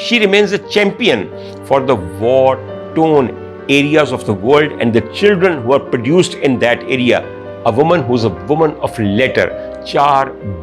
She remains a champion for the war-torn areas of the world and the children who are produced in that area. A woman who's a woman of letter. 4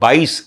22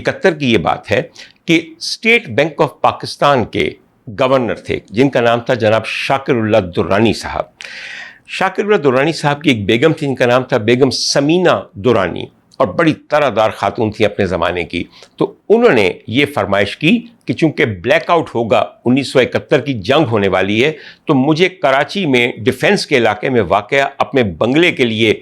71 کی یہ بات ہے کہ state bank of Pakistan کے governor تھے جن کا نام تھا جناب شاکر اللہ درانی صاحب. شاکر اللہ درانی صاحب کی ایک بیگم تھی جن کا نام تھا بیگم سمینہ درانی، اور بڑی طرح دار خاتون تھی اپنے زمانے کی. تو انہوں نے یہ فرمائش کی کہ چونکہ بلیک آؤٹ ہوگا، 1971 کی جنگ ہونے والی ہے، تو مجھے کراچی میں ڈیفنس کے علاقے میں واقع اپنے بنگلے کے لیے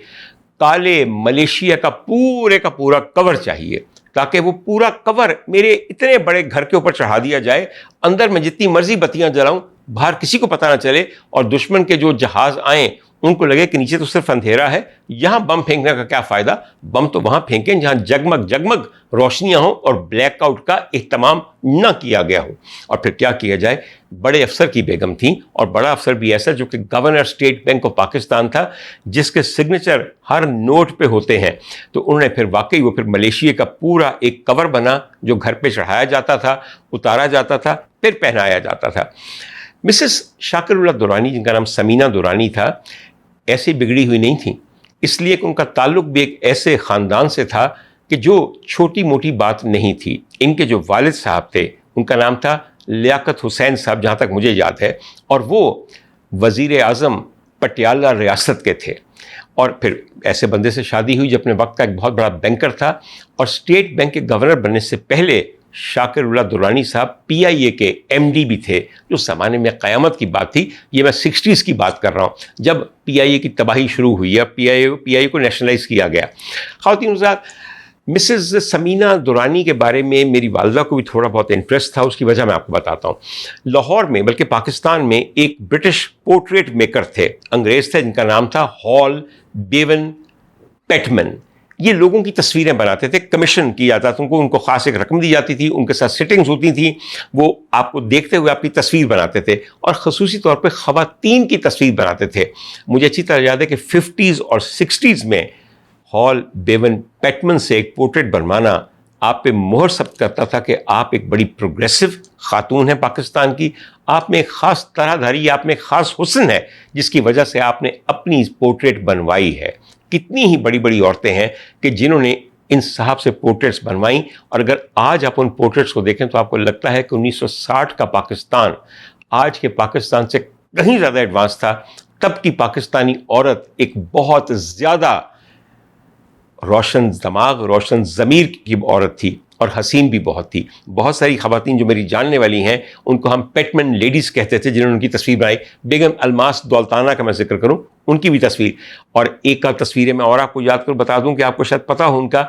کالے ملیشیا کا پورا کور چاہیے، تاکہ وہ پورا کور میرے اتنے بڑے گھر کے اوپر چڑھا دیا جائے، اندر میں جتنی مرضی بتیاں جلاؤں، باہر کسی کو پتہ نہ چلے، اور دشمن کے جو جہاز آئیں ان کو لگے کہ نیچے تو صرف اندھیرا ہے، یہاں بم پھینکنے کا کیا فائدہ، بم تو وہاں پھینکیں جہاں جگمگ روشنیاں ہوں اور بلیک آؤٹ کا اہتمام نہ کیا گیا ہو. اور پھر کیا کیا جائے، بڑے افسر کی بیگم تھیں، اور بڑا افسر بھی ایسا جو کہ governor state bank of Pakistan تھا، جس کے سگنیچر ہر نوٹ پہ ہوتے ہیں. تو انہوں نے پھر واقعی وہ پھر ملیشیا کا پورا ایک کور بنا جو گھر پہ چڑھایا جاتا تھا، اتارا جاتا تھا، پھر پہنایا جاتا تھا. مسز شاکر اللہ درانی جن کا نام سمینہ درانی تھا، ایسی بگڑی ہوئی نہیں تھیں، اس لیے کہ ان کا تعلق بھی ایک ایسے خاندان سے تھا کہ جو چھوٹی موٹی بات نہیں تھی. ان کے جو والد صاحب تھے ان کا نام تھا لیاقت حسین صاحب، جہاں تک مجھے یاد ہے، اور وہ وزیر اعظم پٹیالہ ریاست کے تھے. اور پھر ایسے بندے سے شادی ہوئی جو اپنے وقت کا ایک بہت بڑا بینکر تھا، اور اسٹیٹ بینک کے گورنر بننے سے پہلے شاکر اللہ درانی صاحب PIA کے MD بھی تھے، جو زمانے میں قیامت کی بات تھی. یہ میں 60s کی بات کر رہا ہوں جب PIA کی تباہی شروع ہوئی ہے، PIA کو نیشنلائز کیا گیا. خواتین حضرات، مسز سمینہ درانی کے بارے میں میری والدہ کو بھی تھوڑا بہت انٹرسٹ تھا، اس کی وجہ میں آپ کو بتاتا ہوں. لاہور میں بلکہ پاکستان میں ایک برٹش پورٹریٹ میکر تھے، انگریز تھے، جن کا نام تھا ہال بیون پیٹمن. یہ لوگوں کی تصویریں بناتے تھے، کمیشن کیا جاتا تھا ان کو خاص ایک رقم دی جاتی تھی، ان کے ساتھ سٹنگز ہوتی تھیں، وہ آپ کو دیکھتے ہوئے آپ کی تصویر بناتے تھے، اور خصوصی طور پہ خواتین کی تصویر بناتے تھے. مجھے اچھی طرح یاد ہے کہ 50s اور 60s میں ہال بیون پیٹمن سے ایک پورٹریٹ بنوانا آپ پہ مہر ثبت کرتا تھا کہ آپ ایک بڑی پروگریسو خاتون ہیں پاکستان کی، آپ میں ایک خاص طرح دھاری، آپ میں ایک خاص حسن ہے جس کی وجہ سے آپ نے اپنی پورٹریٹ بنوائی ہے. کتنی ہی بڑی بڑی عورتیں ہیں کہ جنہوں نے ان صاحب سے پورٹریٹس بنوائیں، اور اگر آج آپ ان پورٹریٹس کو دیکھیں تو آپ کو لگتا ہے کہ 1960 کا پاکستان آج کے پاکستان سے کہیں زیادہ ایڈوانس تھا. تب کی پاکستانی عورت ایک بہت زیادہ روشن دماغ، روشن ضمیر کی عورت تھی، اور حسین بھی بہت تھی. بہت ساری خواتین جو میری جاننے والی ہیں ان کو ہم پیٹمن لیڈیز کہتے تھے، جنہوں نے ان کی تصویر بنائی. بیگم الماس دولتانہ کا میں ذکر کروں، ان کی بھی تصویر، اور ایک کا تصویریں میں اور آپ کو یاد کر بتا دوں کہ آپ کو شاید پتہ ہو ان کا.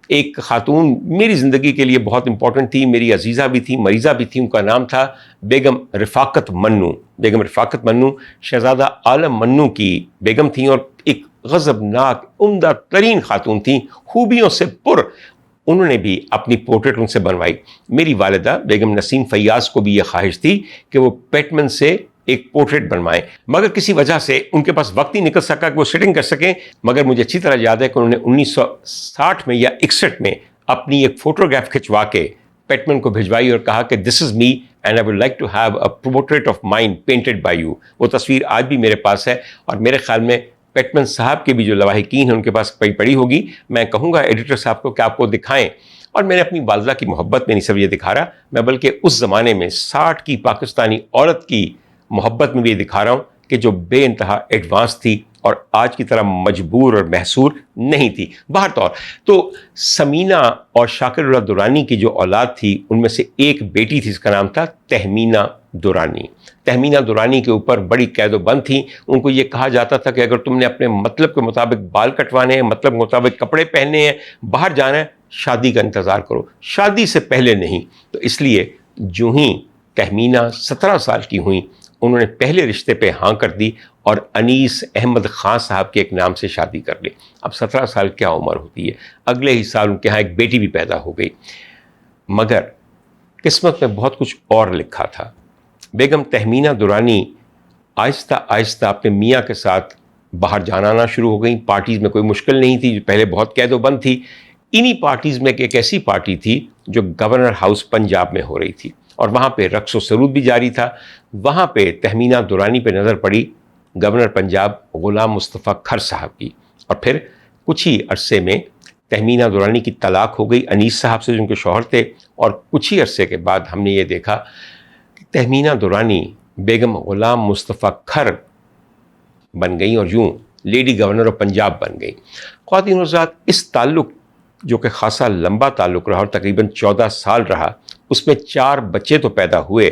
ایک خاتون میری زندگی کے لیے بہت امپورٹنٹ تھی، میری عزیزہ بھی تھی، مریضہ بھی تھی، ان کا نام تھا بیگم رفاقت منو. بیگم رفاقت منو شہزادہ عالم منو کی بیگم تھیں، اور ایک غضبناک عمدہ ترین خاتون تھیں، خوبیوں سے پر. انہوں نے بھی اپنی پورٹریٹ ان سے بنوائی. میری والدہ بیگم نسیم فیاض کو بھی یہ خواہش تھی کہ وہ پیٹمن سے ایک پورٹریٹ بنوائیں، مگر کسی وجہ سے ان کے پاس وقت ہی نکل سکا کہ وہ سٹنگ کر سکیں. مگر مجھے اچھی طرح یاد ہے کہ انہوں نے 1960 میں یا 61 میں اپنی ایک فوٹوگراف کھنچوا کے پیٹمن کو بھجوائی اور کہا کہ this is me and I would like to have a portrait of mine painted by you. وہ تصویر آج بھی میرے پاس ہے، اور میرے خیال میں پیٹمن صاحب کے بھی جو لواحقین ہیں ان کے پاس پڑی ہوگی. میں کہوں گا ایڈیٹر صاحب کو کہ آپ کو دکھائیں. اور میں نے اپنی والدہ کی محبت میں نہیں صرف یہ دکھا رہا، میں بلکہ اس زمانے میں 60 کی پاکستانی عورت کی محبت میں بھی یہ دکھا رہا ہوں کہ جو بے انتہا ایڈوانس تھی اور آج کی طرح مجبور اور محصور نہیں تھی. باہر طور تو سمینہ اور شاکر اللہ درانی کی جو اولاد تھی ان میں سے ایک بیٹی تھی، اس کا نام تھا تہمینہ درانی. تہمینہ درانی کے اوپر بڑی قید و بند تھیں. ان کو یہ کہا جاتا تھا کہ اگر تم نے اپنے مطلب کے مطابق بال کٹوانے ہیں، مطلب کے مطابق کپڑے پہننے ہیں، باہر جانا ہے، شادی کا انتظار کرو، شادی سے پہلے نہیں. تو اس لیے جو ہی تہمینہ 17 سال کی ہوئیں، انہوں نے پہلے رشتے پہ ہاں کر دی اور انیس احمد خان صاحب کے ایک نام سے شادی کر لی. اب 17 سال کیا عمر ہوتی ہے، اگلے ہی سال ان کے ہاں ایک بیٹی بھی پیدا ہو گئی. مگر قسمت میں بہت کچھ اور لکھا تھا. بیگم تہمینہ درانی آہستہ آہستہ اپنے میاں کے ساتھ باہر جانا آنا شروع ہو گئیں. پارٹیز میں کوئی مشکل نہیں تھی، جو پہلے بہت قید و بند تھی. انہی پارٹیز میں ایک ایسی پارٹی تھی جو گورنر ہاؤس پنجاب میں ہو رہی تھی، اور وہاں پہ رقص و سرود بھی جاری تھا. وہاں پہ تہمینہ درانی پہ نظر پڑی گورنر پنجاب غلام مصطفیٰ کھر صاحب کی، اور پھر کچھ ہی عرصے میں تہمینہ دورانی کی طلاق ہو گئی انیس صاحب سے جو ان کے شوہر تھے، اور کچھ ہی عرصے کے بعد ہم نے یہ دیکھا کہ تہمینہ دورانی بیگم غلام مصطفیٰ کھر بن گئیں اور یوں لیڈی گورنر آف پنجاب بن گئیں۔ خواتین حضرات، اس تعلق جو کہ خاصا لمبا تعلق رہا اور تقریباً 14 سال رہا، اس میں 4 بچے تو پیدا ہوئے،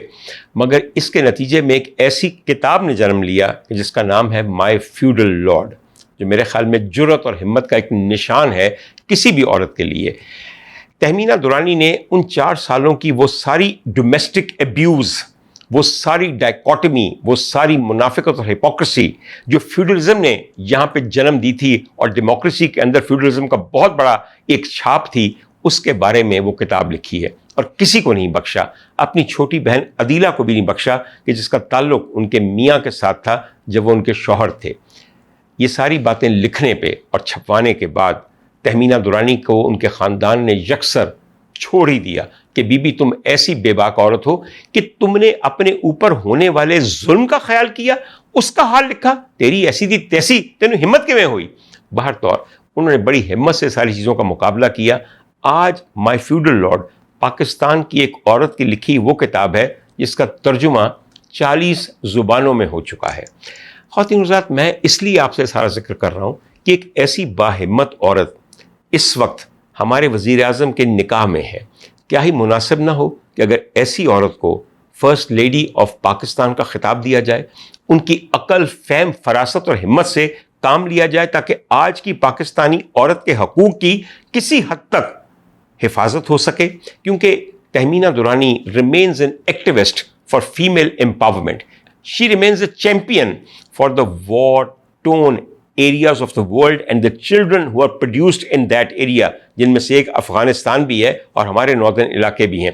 مگر اس کے نتیجے میں ایک ایسی کتاب نے جنم لیا جس کا نام ہے مائی فیوڈل لارڈ، جو میرے خیال میں جرأت اور ہمت کا ایک نشان ہے کسی بھی عورت کے لیے۔ تہمینہ دورانی نے ان 4 سالوں کی وہ ساری ڈومیسٹک ایبیوز، وہ ساری ڈائیکاٹمی، وہ ساری منافقت اور ہپوکریسی جو فیوڈلزم نے یہاں پہ جنم دی تھی اور ڈیموکریسی کے اندر فیوڈلزم کا بہت بڑا ایک چھاپ تھی، اس کے بارے میں وہ کتاب لکھی ہے، اور کسی کو نہیں بخشا، اپنی چھوٹی بہن عدیلہ کو بھی نہیں بخشا کہ جس کا تعلق ان کے میاں کے ساتھ تھا جب وہ ان کے شوہر تھے۔ یہ ساری باتیں لکھنے پہ اور چھپوانے کے بعد تہمینہ دورانی کو ان کے خاندان نے یکسر چھوڑ ہی دیا کہ بی بی تم ایسی بے باک عورت ہو کہ تم نے اپنے اوپر ہونے والے ظلم کا خیال کیا، اس کا حال لکھا، تیری ایسی دی تیسی، تینوں ہمت کیویں ہوئی؟ بہر طور انہوں نے بڑی ہمت سے ساری چیزوں کا مقابلہ کیا۔ آج مائی فیوڈل لارڈ پاکستان کی ایک عورت کی لکھی وہ کتاب ہے جس کا ترجمہ 40 زبانوں میں ہو چکا ہے۔ خواتین حضرات، میں اس لیے آپ سے سارا ذکر کر رہا ہوں کہ ایک ایسی باہمت عورت اس وقت ہمارے وزیر اعظم کے نکاح میں ہے، کیا ہی مناسب نہ ہو کہ اگر ایسی عورت کو فرسٹ لیڈی آف پاکستان کا خطاب دیا جائے، ان کی عقل، فہم، فراست اور ہمت سے کام لیا جائے تاکہ آج کی پاکستانی عورت کے حقوق کی کسی حد تک حفاظت ہو سکے، کیونکہ Tehmina Durrani remains an activist for female empowerment. She remains a champion for the war-torn areas of the world and the children who are produced in that area, جن میں سے ایک افغانستان بھی ہے اور ہمارے ناردرن علاقے بھی ہیں۔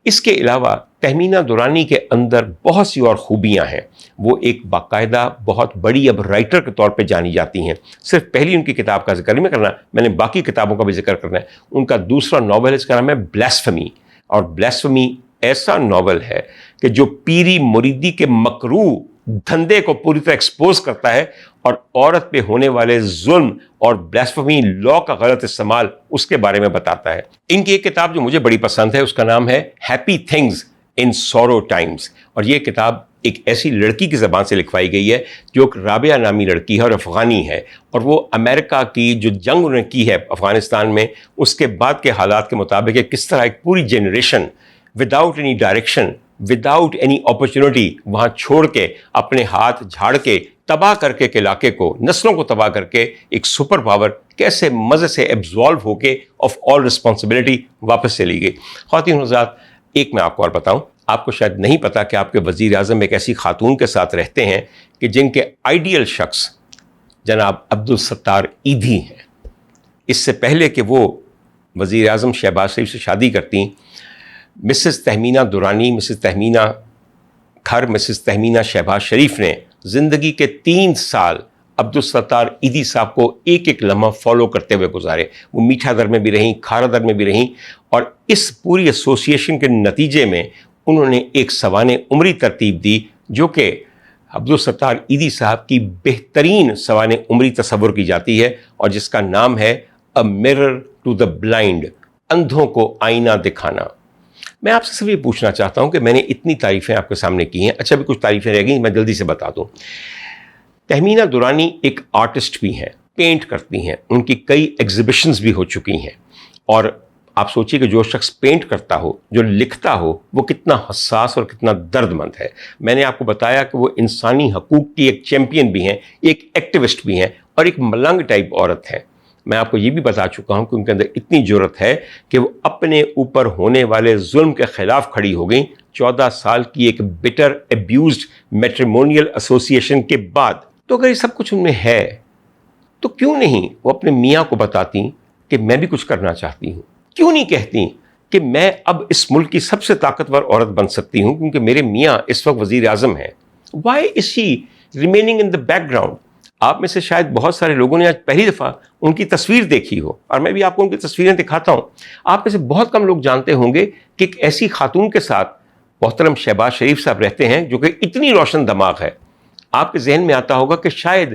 اس کے علاوہ تہمینہ دورانی کے اندر بہت سی اور خوبیاں ہیں۔ وہ ایک باقاعدہ بہت بڑی اب رائٹر کے طور پہ جانی جاتی ہیں۔ صرف پہلی ان کی کتاب کا ذکر نہیں کرنا، میں نے باقی کتابوں کا بھی ذکر کرنا ہے۔ ان کا دوسرا ناول اس کا نام ہے بلیسفمی، اور بلیسفمی ایسا ناول ہے کہ جو پیری مریدی کے مکروہ دھندے کو پوری طرح ایکسپوز کرتا ہے اور عورت پہ ہونے والے ظلم اور بلیسفمی لا کا غلط استعمال اس کے بارے میں بتاتا ہے۔ ان کی ایک کتاب جو مجھے بڑی پسند ہے اس کا نام ہے Happy Things in Sorrow Times, اور یہ کتاب ایک ایسی لڑکی کی زبان سے لکھوائی گئی ہے جو ایک رابعہ نامی لڑکی ہے اور افغانی ہے، اور وہ امریکہ کی جو جنگ انہوں نے کی ہے افغانستان میں اس کے بعد کے حالات کے مطابق ہے، کس طرح ایک پوری generation without any direction, without any opportunity وہاں چھوڑ کے اپنے ہاتھ جھاڑ کے تباہ کر کے علاقے کو، نسلوں کو تباہ کر کے ایک سپر پاور کیسے مزے سے ایبزالو ہو کے آف آل رسپانسبلٹی واپس چلی گئی۔ خواتین حضرات، ایک میں آپ کو اور بتاؤں، آپ کو شاید نہیں پتا کہ آپ کے وزیر اعظم ایک ایسی خاتون کے ساتھ رہتے ہیں کہ جن کے آئیڈیل شخص جناب عبدالستار ایدھی ہیں۔ اس سے پہلے کہ وہ وزیر اعظم شہباز شریف سے شادی کرتیں، Mrs Tehmina Durrani, Mrs Tehmina Khar, Mrs Tehmina Shahbaz Sharif نے زندگی کے 3 سال عبدالستار ایدھی صاحب کو ایک ایک لمحہ فالو کرتے ہوئے گزارے۔ وہ میٹھا در میں بھی رہیں، کھارا در میں بھی رہیں، اور اس پوری ایسوسیشن کے نتیجے میں انہوں نے ایک سوانح عمری ترتیب دی جو کہ عبدالستار ایدھی صاحب کی بہترین سوانح عمری تصور کی جاتی ہے، اور جس کا نام ہے a mirror to the blind, اندھوں کو آئینہ دکھانا۔ میں آپ سے صرف یہ پوچھنا چاہتا ہوں کہ میں نے اتنی تعریفیں آپ کے سامنے کی ہیں، اچھا بھی کچھ تعریفیں رہ گئیں، میں جلدی سے بتا دوں۔ تہمینہ دورانی ایک آرٹسٹ بھی ہیں، پینٹ کرتی ہیں، ان کی کئی ایگزیبیشنز بھی ہو چکی ہیں، اور آپ سوچیے کہ جو شخص پینٹ کرتا ہو، جو لکھتا ہو، وہ کتنا حساس اور کتنا درد مند ہے۔ میں نے آپ کو بتایا کہ وہ انسانی حقوق کی ایک چیمپئن بھی ہیں، ایک ایکٹیوسٹ بھی ہیں، اور ایک ملنگ ٹائپ عورت ہے۔ میں آپ کو یہ بھی بتا چکا ہوں کہ ان کے اندر اتنی جرأت ہے کہ وہ اپنے اوپر ہونے والے ظلم کے خلاف کھڑی ہو گئیں 14 سال کی ایک بٹر ایبیوزڈ میٹریمونیل ایسوسیشن کے بعد۔ تو اگر یہ سب کچھ ان میں ہے تو کیوں نہیں وہ اپنے میاں کو بتاتی کہ میں بھی کچھ کرنا چاہتی ہوں؟ کیوں نہیں کہتی کہ میں اب اس ملک کی سب سے طاقتور عورت بن سکتی ہوں کیونکہ میرے میاں اس وقت وزیر اعظم ہیں؟ Why is she remaining in the background? آپ میں سے شاید بہت سارے لوگوں نے آج پہلی دفعہ ان کی تصویر دیکھی ہو، اور میں بھی آپ کو ان کی تصویریں دکھاتا ہوں۔ آپ میں سے بہت کم لوگ جانتے ہوں گے کہ ایک ایسی خاتون کے ساتھ محترم شہباز شریف صاحب رہتے ہیں جو کہ اتنی روشن دماغ ہے۔ آپ کے ذہن میں آتا ہوگا کہ شاید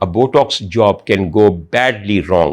A Botox job can go badly wrong।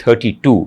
32।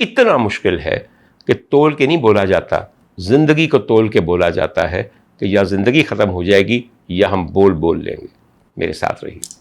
اتنا مشکل ہے کہ تول کے نہیں بولا جاتا، زندگی کو تول کے بولا جاتا ہے کہ یا زندگی ختم ہو جائے گی یا ہم بول لیں گے۔ میرے ساتھ رہیے۔